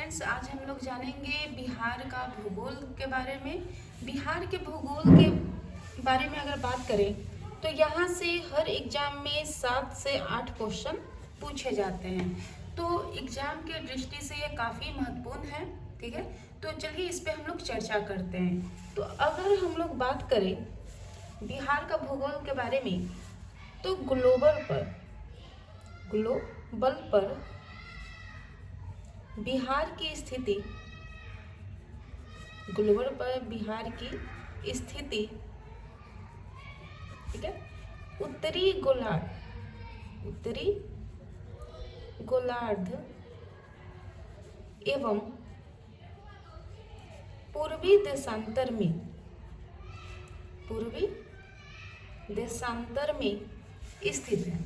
Friends, आज हम लोग जानेंगे बिहार का भूगोल के बारे में। बिहार के भूगोल के बारे में अगर बात करें तो यहाँ से हर एग्जाम में 7 से 8 क्वेश्चन पूछे जाते हैं। तो एग्जाम के दृष्टि से ये काफ़ी महत्वपूर्ण है। ठीक है, तो चलिए इस पे हम लोग चर्चा करते हैं। तो अगर हम लोग बात करें बिहार का भूगोल के बारे में तो ग्लोबल पर बिहार की स्थिति, ग्लोबल पर बिहार की स्थिति, ठीक है, उत्तरी गोलार्ध एवं पूर्वी देशांतर में स्थित है।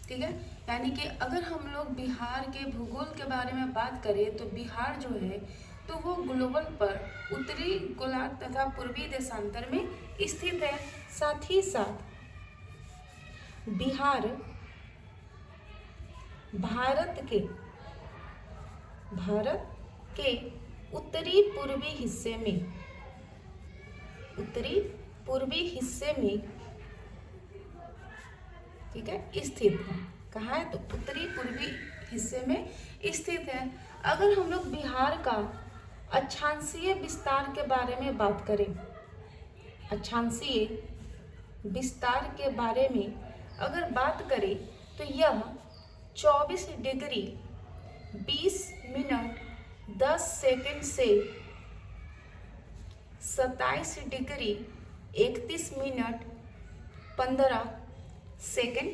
ठीक है, यानी कि अगर हम लोग बिहार के भूगोल के बारे में बात करें तो बिहार जो है तो वो ग्लोबल पर उत्तरी गोलार्ध तथा पूर्वी देशांतर में स्थित है। साथ ही साथ बिहार भारत के उत्तरी पूर्वी हिस्से में ठीक है स्थित है। कहाँ है? तो उत्तरी पूर्वी हिस्से में स्थित है। अगर हम लोग बिहार का अक्षांशीय विस्तार के बारे में बात करें, अक्षांशीय विस्तार के बारे में अगर बात करें तो यह 24 डिग्री 20 मिनट 10 सेकंड से 27 डिग्री 31 मिनट 15 सेकंड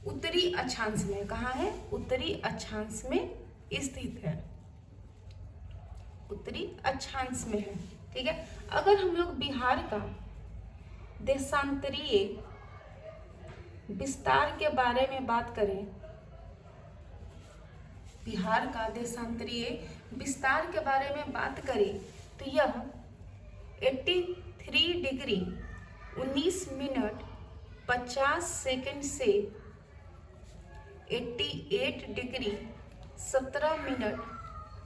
उत्तरी अक्षांश में, कहाँ है? उत्तरी अक्षांश में स्थित है, उत्तरी अक्षांश में है। ठीक है, अगर हम लोग बिहार का देशांतरीय विस्तार के बारे में बात करें, बिहार का देशांतरीय विस्तार के बारे में बात करें तो यह 83 डिग्री 19 मिनट 50 सेकंड से 88 डिग्री 17 मिनट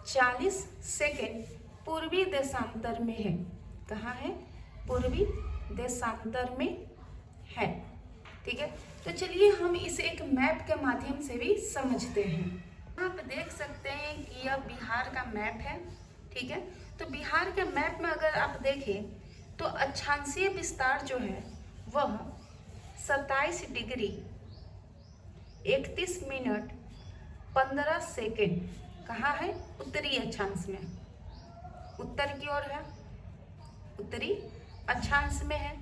40 सेकंड पूर्वी देशांतर में है। कहाँ है? पूर्वी देशांतर में है। ठीक है, तो चलिए हम इसे एक मैप के माध्यम से भी समझते हैं। आप देख सकते हैं कि यह बिहार का मैप है। ठीक है, तो बिहार के मैप में अगर आप देखें तो अक्षांशीय विस्तार जो है वह 27 डिग्री 31 मिनट 15 सेकेंड, कहाँ है? उत्तरी अक्षांश में, उत्तर की ओर है, उत्तरी अक्षांश में है।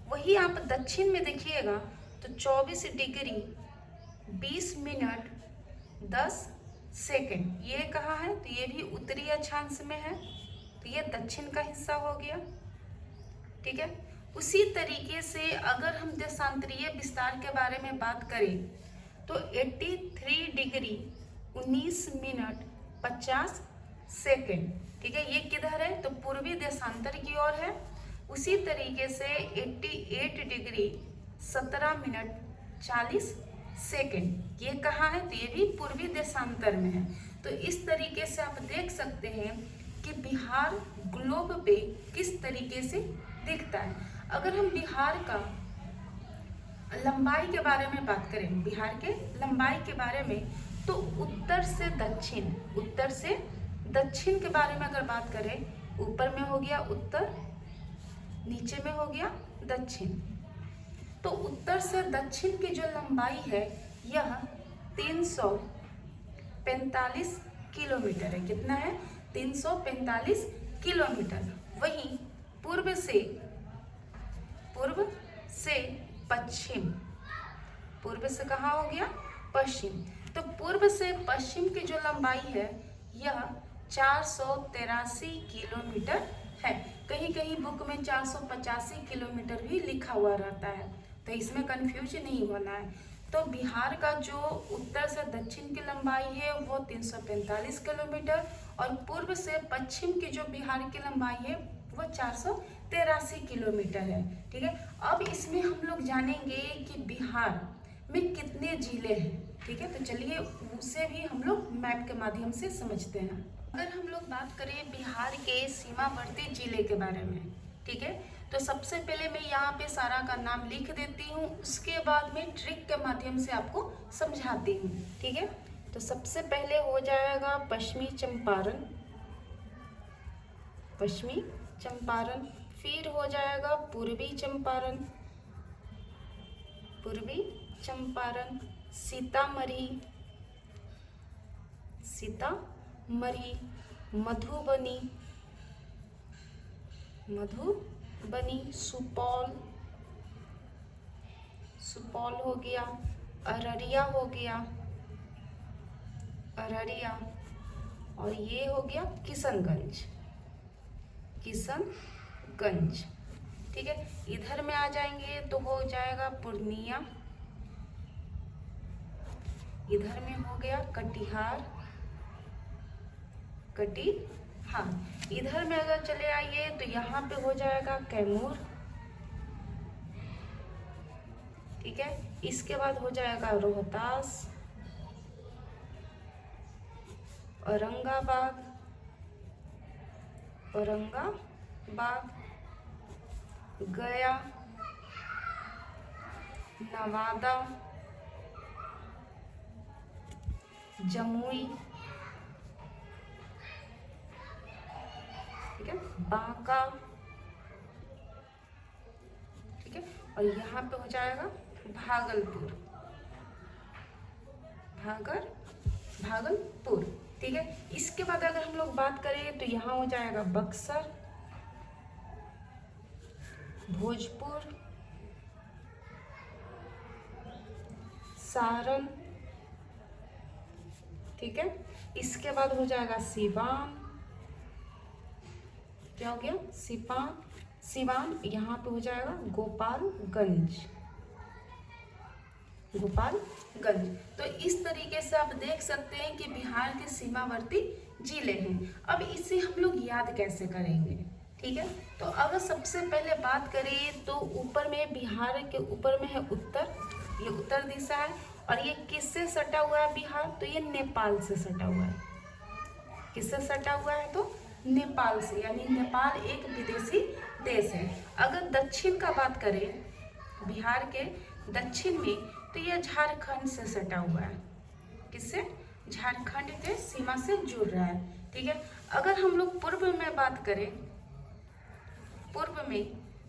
वही आप दक्षिण में देखिएगा तो 24 डिग्री 20 मिनट 10 सेकेंड, ये कहाँ है? तो ये भी उत्तरी अक्षांश में है, तो ये दक्षिण का हिस्सा हो गया। ठीक है, उसी तरीके से अगर हम देशांतरीय विस्तार के बारे में बात करें तो 83 डिग्री 19 मिनट 50 सेकेंड, ठीक है, ये किधर है? तो पूर्वी देशांतर की ओर है। उसी तरीके से 88 डिग्री 17 मिनट 40 सेकेंड, ये कहाँ है? तो ये भी पूर्वी देशांतर में है। तो इस तरीके से आप देख सकते हैं कि बिहार ग्लोब पे किस तरीके से दिखता है। अगर हम बिहार का लंबाई के बारे में बात करें, बिहार के लंबाई के बारे में तो उत्तर से दक्षिण के बारे में अगर बात करें, ऊपर में हो गया उत्तर, नीचे में हो गया दक्षिण। तो उत्तर से दक्षिण की जो लंबाई है यह 345 किलोमीटर है। कितना है? 345 किलोमीटर। वहीं पूर्व से पश्चिम, पूर्व से कहाँ हो गया? पश्चिम। तो पूर्व से पश्चिम की जो लंबाई है यह 483 किलोमीटर है। कहीं कहीं बुक में 485 किलोमीटर भी लिखा हुआ रहता है, तो इसमें कंफ्यूज नहीं होना है। तो बिहार का जो उत्तर से दक्षिण की लंबाई है वो 345 किलोमीटर और पूर्व से पश्चिम की जो बिहार की लंबाई है वो 483 किलोमीटर है। ठीक है, अब इसमें हम लोग जानेंगे कि बिहार में कितने जिले हैं। ठीक है, तो चलिए उसे भी हम लोग मैप के माध्यम से समझते हैं। अगर हम लोग बात करें बिहार के सीमावर्ती जिले के बारे में, ठीक है, तो सबसे पहले मैं यहाँ पे सारा का नाम लिख देती हूँ, उसके बाद में ट्रिक के माध्यम से आपको समझाती हूँ, ठीक है। तो सबसे पहले हो जाएगा पश्चिमी चंपारण, पश्चिमी चंपारण, फिर हो जाएगा पूर्वी चंपारण, पूर्वी चंपारण, सीतामढ़ी, सीतामढ़ी, मधुबनी, मधुबनी, सुपौल, सुपौल हो गया, अररिया हो गया, अररिया, और ये हो गया किशनगंज, किशनगंज, ठीक है। इधर में आ जाएंगे तो हो जाएगा पूर्णिया, इधर में हो गया कटिहार, कटिहार, इधर में अगर चले आइए तो यहाँ पे हो जाएगा कैमूर, ठीक है। इसके बाद हो जाएगा रोहतास, औरंगाबाद, औरंगाबाद, गया, नवादा, जमुई, ठीक है, बांका, ठीक है, और यहाँ पे हो जाएगा भागलपुर, भागलपुर, ठीक है। इसके बाद अगर हम लोग बात करें तो यहाँ हो जाएगा बक्सर, भोजपुर, सारण, ठीक है। इसके बाद हो जाएगा सिवान, क्या हो गया सिवान, यहाँ पे हो जाएगा गोपालगंज, गोपालगंज। तो इस तरीके से आप देख सकते हैं कि बिहार के सीमावर्ती जिले हैं। अब इसे हम लोग याद कैसे करेंगे, ठीक है। तो अगर सबसे पहले बात करें तो ऊपर में बिहार के ऊपर में है उत्तर, ये उत्तर दिशा है, और ये किससे सटा हुआ है बिहार, तो ये नेपाल से सटा हुआ है, किससे सटा हुआ है, तो नेपाल से, यानी नेपाल एक विदेशी देश है। अगर दक्षिण का बात करें बिहार के दक्षिण में तो यह झारखंड से सटा हुआ है, किससे, झारखंड के सीमा से जुड़ रहा है, ठीक है। अगर हम लोग पूर्व में बात करें, पूर्व में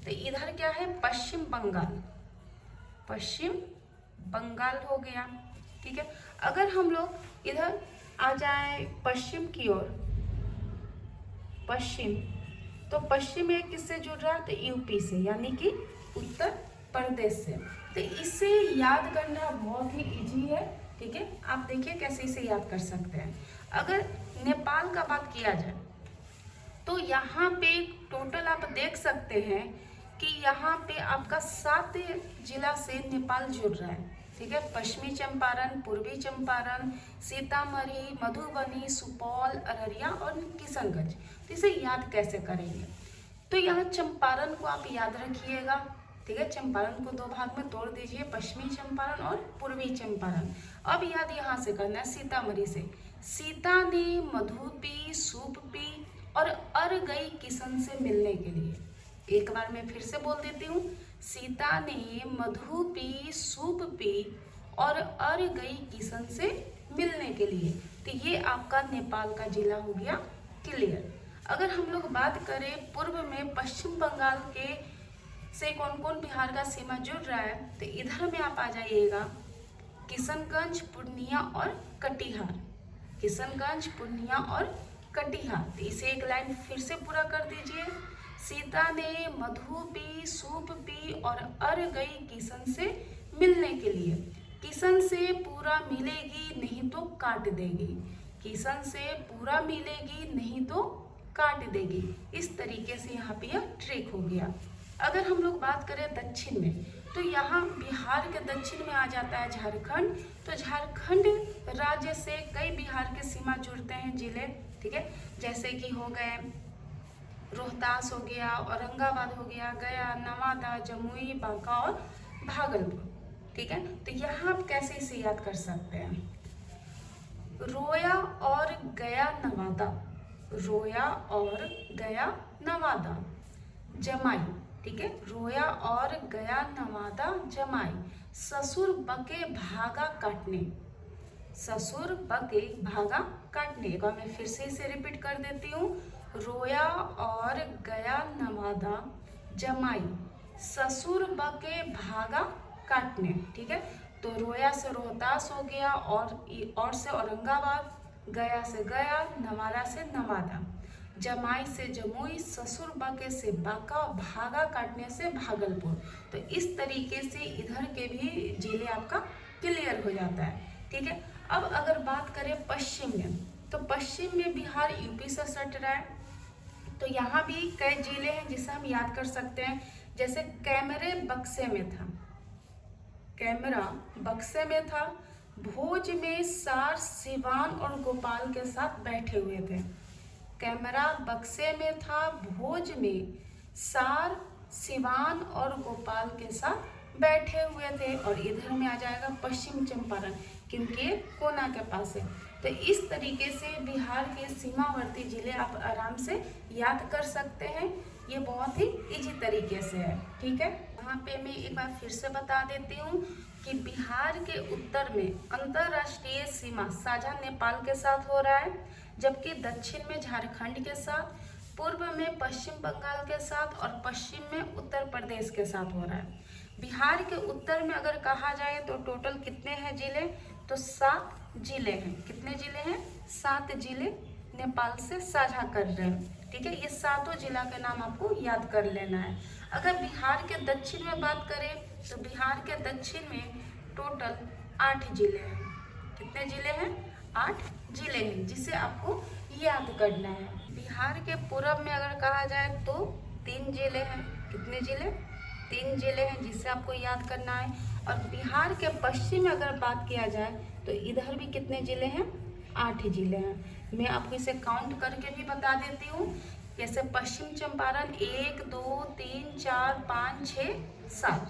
तो इधर क्या है, पश्चिम बंगाल, पश्चिम बंगाल हो गया, ठीक है। अगर हम लोग इधर आ जाए पश्चिम की ओर, पश्चिम, तो पश्चिम में किससे जुड़ रहा है, तो यूपी से, यानी कि उत्तर प्रदेश से। तो इसे याद करना बहुत ही इजी है, ठीक है। आप देखिए कैसे इसे याद कर सकते हैं। अगर नेपाल का बात किया जाए तो यहाँ पे टोटल आप देख सकते हैं कि यहाँ पे आपका 7 जिला से नेपाल जुड़ रहा है, ठीक है। पश्चिमी चंपारण, पूर्वी चंपारण, सीतामढ़ी, मधुबनी, सुपौल, अररिया और किशनगंज। तो इसे याद कैसे करेंगे, तो यहाँ चंपारण को आप याद रखिएगा, ठीक है। चंपारण को 2 भाग में तोड़ दीजिए, पश्चिमी चंपारण और पूर्वी चंपारण। अब याद यहाँ से करना है सीतामढ़ी से, सीता ने मधु पी, सूप पी और अर गई किशन से मिलने के लिए। एक बार मैं फिर से बोल देती हूँ, सीता ने मधु पी, सूप पी और अर गई किशन से मिलने के लिए। तो ये आपका नेपाल का जिला हो गया क्लियर। अगर हम लोग बात करें पूर्व में पश्चिम बंगाल के से कौन कौन बिहार का सीमा जुड़ रहा है, तो इधर में आप आ जाइएगा किशनगंज, पूर्णिया और कटिहार, किशनगंज, पूर्णिया और कटिहार। तो इसे एक लाइन फिर से पूरा कर दीजिए, सीता ने मधु पी, सूप पी और अर गई किशन से मिलने के लिए। किशन से पूरा मिलेगी नहीं तो काट देगी, किशन से पूरा मिलेगी नहीं तो काट देगी। इस तरीके से यहाँ पे यह ट्रिक हो गया। अगर हम लोग बात करें दक्षिण में, तो यहाँ बिहार के दक्षिण में आ जाता है झारखंड। तो झारखंड राज्य से कई बिहार के सीमा जुड़ते हैं जिले, ठीक है, जैसे कि हो गए रोहतास हो गया, औरंगाबाद हो गया, गया, नवादा, जमुई, बांका और भागलपुर, ठीक है, तो यहाँ आप कैसे इसे याद कर सकते हैं? रोया और गया नवादा, रोया और गया नवादा, जमाई, ठीक है, रोया और गया नवादा जमाई, ससुर बके भागा काटने, ससुर बके भागा काटने। एक बार मैं फिर से इसे रिपीट कर देती हूँ, रोया और गया नवादा जमाई, ससुर बके भागा काटने, ठीक है। तो रोया से रोहतास हो गया, और से औरंगाबाद, गया से गया, नवादा से नवादा, जमाई से जमुई, ससुर बाके से बांका, भागा काटने से भागलपुर। तो इस तरीके से इधर के भी जिले आपका क्लियर हो जाता है, ठीक है। अब अगर बात करें पश्चिम में, तो पश्चिम में बिहार यूपी से सट रहा है, तो यहाँ भी कई जिले हैं जिसे हम याद कर सकते हैं। जैसे कैमरे बक्से में था, कैमरा बक्से में था, भोज में सार सिवान और गोपाल के साथ बैठे हुए थे। कैमरा बक्से में था, भोज में सार सिवान और गोपाल के साथ बैठे हुए थे। और इधर में आ जाएगा पश्चिम चंपारण, क्योंकि कोना के पास है। तो इस तरीके से बिहार के सीमावर्ती जिले आप आराम से याद कर सकते हैं। ये बहुत ही इजी तरीके से है, ठीक है। यहाँ पे मैं एक बार फिर से बता देती हूँ कि बिहार के उत्तर में अंतर्राष्ट्रीय सीमा साझा नेपाल के साथ हो रहा है, जबकि दक्षिण में झारखंड के साथ, पूर्व में पश्चिम बंगाल के साथ और पश्चिम में उत्तर प्रदेश के साथ हो रहा है। बिहार के उत्तर में अगर कहा जाए तो टोटल कितने हैं जिले? तो 7 जिले हैं। कितने जिले हैं? 7 जिले नेपाल से साझा कर रहे हैं, ठीक है। ये 7 जिला के नाम आपको याद कर लेना है। अगर बिहार के दक्षिण में बात करें तो बिहार के दक्षिण में टोटल 8 जिले हैं। कितने जिले हैं? 8 जिले हैं, जिसे आपको याद करना है। बिहार के पूर्व में अगर कहा जाए तो 3 जिले हैं। कितने जिले? 3 जिले हैं, जिसे आपको याद करना है। और बिहार के पश्चिम में अगर बात किया जाए तो इधर भी कितने जिले हैं? 8 जिले हैं। मैं आपको इसे काउंट करके भी बता देती हूँ। जैसे पश्चिम चंपारण 1 2 3 4 5 6 7,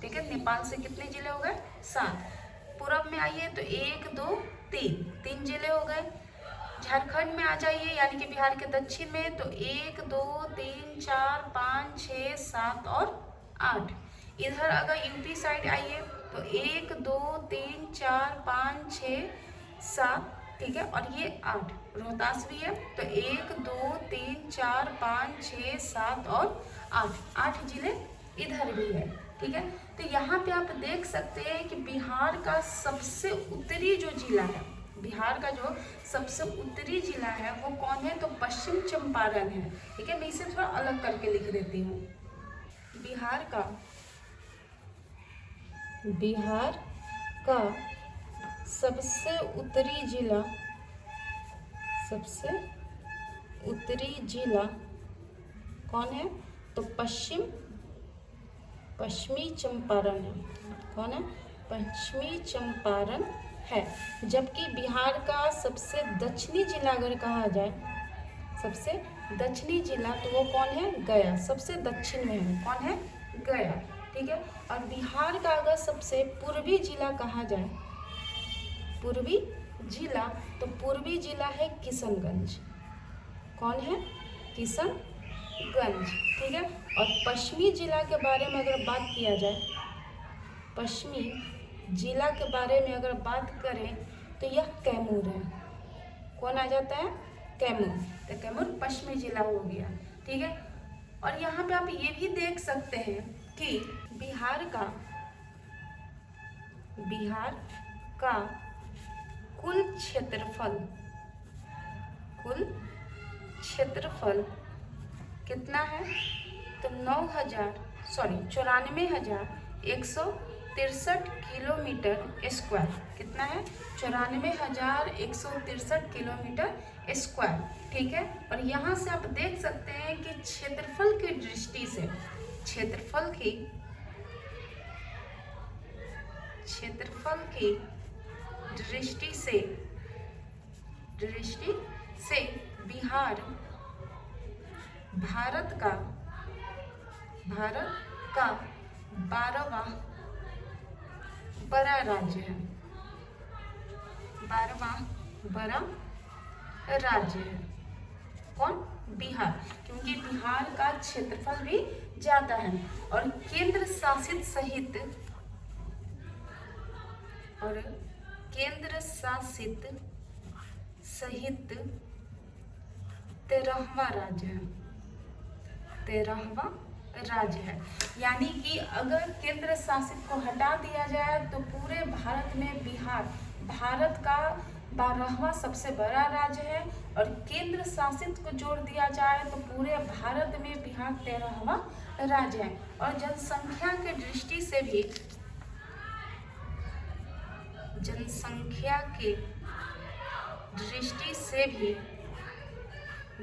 ठीक है। नेपाल से कितने जिले हो गए? 7। पूरब में आइए तो 1 2 3 जिले हो गए। झारखंड में आ जाइए, यानी कि बिहार के दक्षिण में, तो 1 2 3 4 5 6 7 और 8। इधर अगर यूपी साइड आइए तो 1 2 3 4 5 6 7, ठीक है, और ये 8। रोहतास भी है तो 1 2 3 4 5 6 7 और 8 जिले इधर भी है, ठीक है। तो यहाँ पे आप देख सकते हैं कि बिहार का सबसे उत्तरी जो जिला है, बिहार का जो सबसे उत्तरी जिला है वो कौन है? तो पश्चिम चंपारण है, ठीक है। मैं इसे थोड़ा अलग करके लिख देती हूँ। बिहार का सबसे उत्तरी जिला कौन है? तो पश्चिमी चंपारण है। कौन है? पश्चिमी चंपारण है। जबकि बिहार का सबसे दक्षिणी जिला अगर कहा जाए, सबसे दक्षिणी जिला, तो वो कौन है? गया। सबसे दक्षिण में है, कौन है? गया, ठीक है। और बिहार का अगर सबसे पूर्वी जिला कहा जाए, पूर्वी जिला, तो पूर्वी जिला है किशनगंज। कौन है? किशनगंज, ठीक है। और पश्चिमी जिला के बारे में अगर बात किया जाए, पश्चिमी जिला के बारे में अगर बात करें तो यह कैमूर है। कौन आ जाता है? कैमूर। तो कैमूर पश्चिमी जिला हो गया, ठीक है। और यहाँ पे आप ये भी देख सकते हैं कि बिहार का कुल क्षेत्रफल कितना है? तो 94,163 किलोमीटर स्क्वायर। कितना है? 94,163 किलोमीटर स्क्वायर, ठीक है। और यहाँ से आप देख सकते हैं कि क्षेत्रफल की दृष्टि से बिहार भारत का 12वां बड़ा राज्य है, 12वां बड़ा राज्य है कौन? बिहार, क्योंकि बिहार का क्षेत्रफल भी ज्यादा है। और केंद्र शासित सहित 13वां राज्य है, 13वां राज्य है। यानी कि अगर केंद्र शासित को हटा दिया जाए तो पूरे भारत में बिहार भारत का 12वां सबसे बड़ा राज्य है, और केंद्र शासित को जोड़ दिया जाए तो पूरे भारत में बिहार 13वां राज्य है। और जनसंख्या के दृष्टि से भी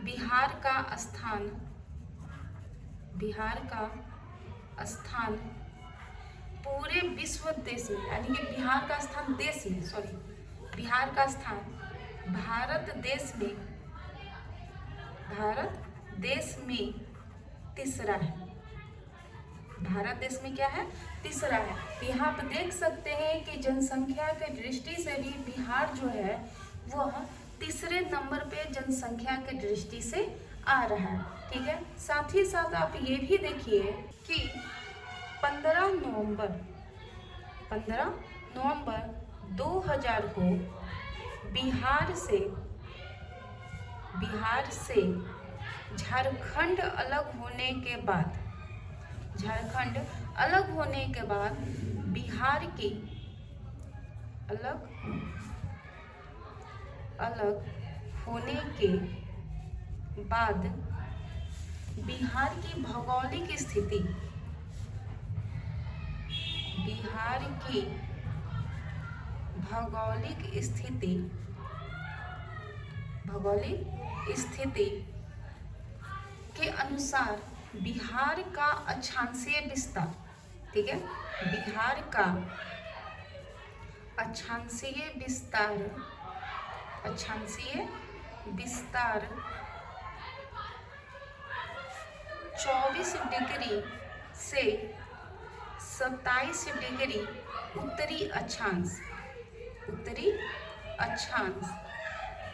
बिहार का स्थान पूरे विश्व देश में, यानी कि बिहार का स्थान देश में, बिहार का स्थान भारत देश में तीसरा है। भारत देश में क्या है? तीसरा है। यहाँ पर देख सकते हैं कि जनसंख्या के दृष्टि से भी बिहार जो है वह तीसरे नंबर पे जनसंख्या के दृष्टि से आ रहा है। ठीक है, साथ ही साथ आप ये भी देखिए कि 15 नवंबर 2000 को बिहार से झारखंड अलग होने के बाद बिहार की अलग होने के बाद बिहार की भौगोलिक स्थिति के अनुसार बिहार का अक्षांशीय विस्तार, ठीक है, बिहार का अक्षांशीय विस्तार 24 डिग्री से 27 डिग्री उत्तरी अक्षांश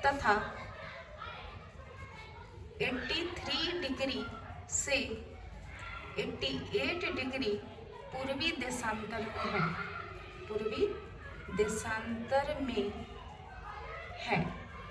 तथा 83 डिग्री से 88 डिग्री पूर्वी देशांतर में है।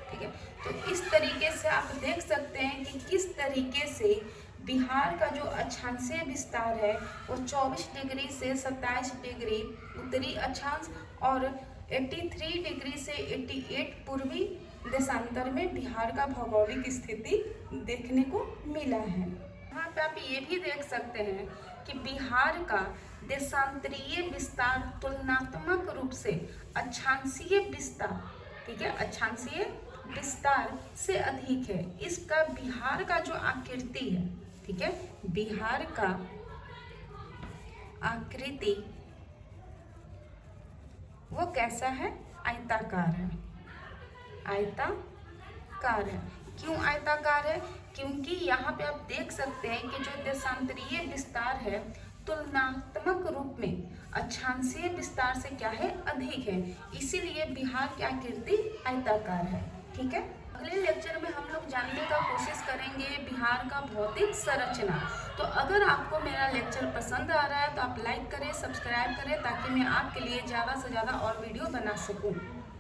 ठीक है, तो इस तरीके से आप देख सकते हैं कि किस तरीके से बिहार का जो अक्षांशीय विस्तार है वो 24 डिग्री से 27 डिग्री उत्तरी अक्षांश और 83 डिग्री से 88 पूर्वी देशांतर में बिहार का भौगोलिक स्थिति देखने को मिला है। यहाँ पे आप ये भी देख सकते हैं कि बिहार का देशांतरीय विस्तार तुलनात्मक रूप से अक्षांशीय विस्तार, ठीक है, अक्षांशीय विस्तार से अधिक है। इसका बिहार का जो आकृति है, ठीक है, बिहार का आकृति वो कैसा है? आयताकार है, आयताकार है। क्यों आयताकार है? क्योंकि यहाँ पे आप देख सकते हैं कि जो देशांतरीय विस्तार है तुलनात्मक रूप में अक्षांशीय विस्तार से क्या है? अधिक है, इसीलिए बिहार की आकृति आयताकार है। ठीक है, अगले लेक्चर में हम लोग जानने का कोशिश करेंगे बिहार का भौतिक संरचना। तो अगर आपको मेरा लेक्चर पसंद आ रहा है तो आप लाइक करें, सब्सक्राइब करें, ताकि मैं आपके लिए ज़्यादा से ज़्यादा और वीडियो बना सकूं।